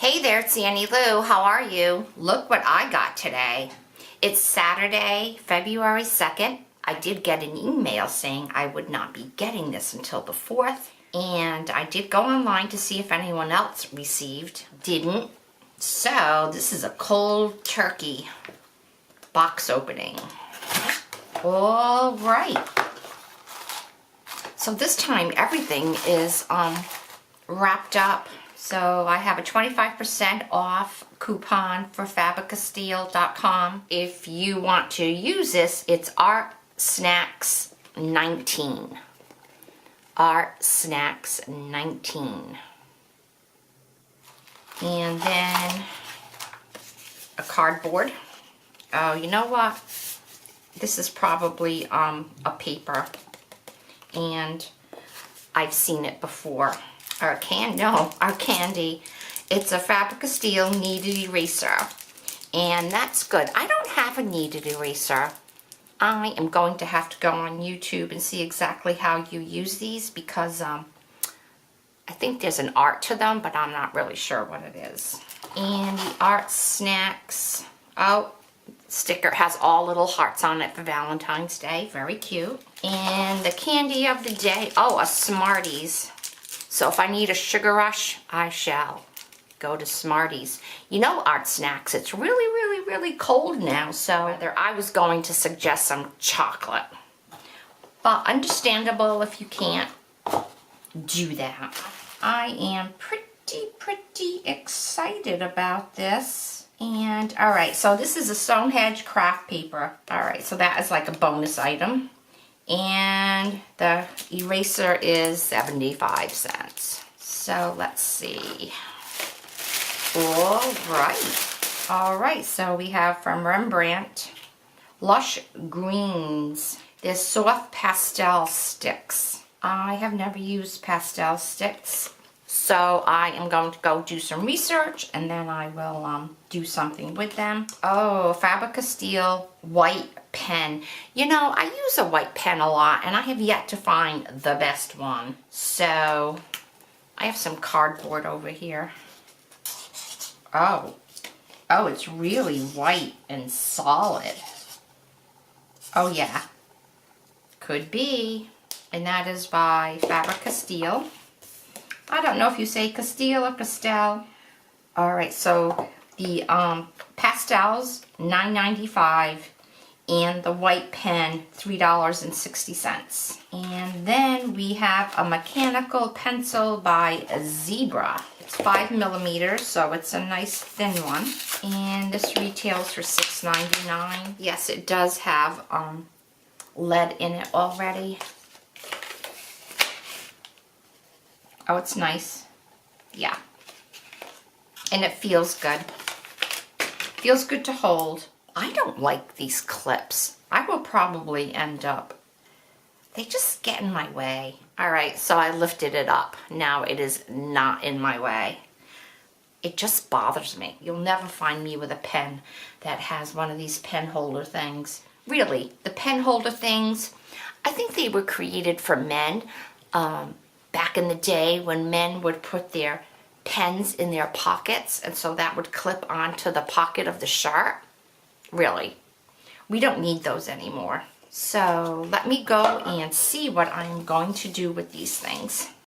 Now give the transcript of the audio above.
Hey there, it's Annie Lou. How are you? Look what I got today. It's Saturday, February 2nd. I did get an email saying I would not be getting this until the 4th. And I did go online to see if anyone else received. Didn't. So this is a cold turkey box opening. All right. So this time everything is wrapped up. So I have a 25% off coupon for fabricasteel.com. If you want to use this, it's ArtSnacks 19. ArtSnacks 19. And then a cardboard. Oh, you know what? This is probably a paper. And I've seen it before. Our candy. It's a Fabricasteel kneaded eraser. And that's good. I don't have a kneaded eraser. I am going to have to go on YouTube and see exactly how you use these because I think there's an art to them, but I'm not really sure what it is. And the ArtSnacks, sticker has all little hearts on it for Valentine's Day. Very cute. And the candy of the day, a Smarties. So if I need a sugar rush, I shall go to Smarties. You know, ArtSnacks, it's really, really, really cold now, so whether I was going to suggest some chocolate. But understandable if you can't do that. I am pretty excited about this. And, alright, so this is a Stonehenge craft paper. Alright, so that is like a bonus item. And the eraser is 75 cents. So let's see. All right, so we have from Rembrandt, Lush Greens. There's soft pastel sticks. I have never used pastel sticks. So I am going to go do some research and then I will do something with them. Oh, Fabricasteel white pen. You know, I use a white pen a lot and I have yet to find the best one. So I have some cardboard over here. Oh, it's really white and solid. Oh yeah, could be. And that is by Fabricasteel. I don't know if you say Castile or Castell. Alright, so the pastels, $9.95, and the white pen, $3.60. And then we have a mechanical pencil by Zebra. It's 5 millimeters, so it's a nice thin one. And this retails for $6.99. Yes, it does have lead in it already. Oh, it's nice. Yeah. And it feels good. Feels good to hold. I don't like these clips. I will probably end up... They just get in my way. Alright, so I lifted it up. Now it is not in my way. It just bothers me. You'll never find me with a pen that has one of these pen holder things. Really, the pen holder things, I think they were created for men. Back in the day when men would put their pens in their pockets and so that would clip onto the pocket of the shirt. Really, we don't need those anymore. So let me go and see what I'm going to do with these things.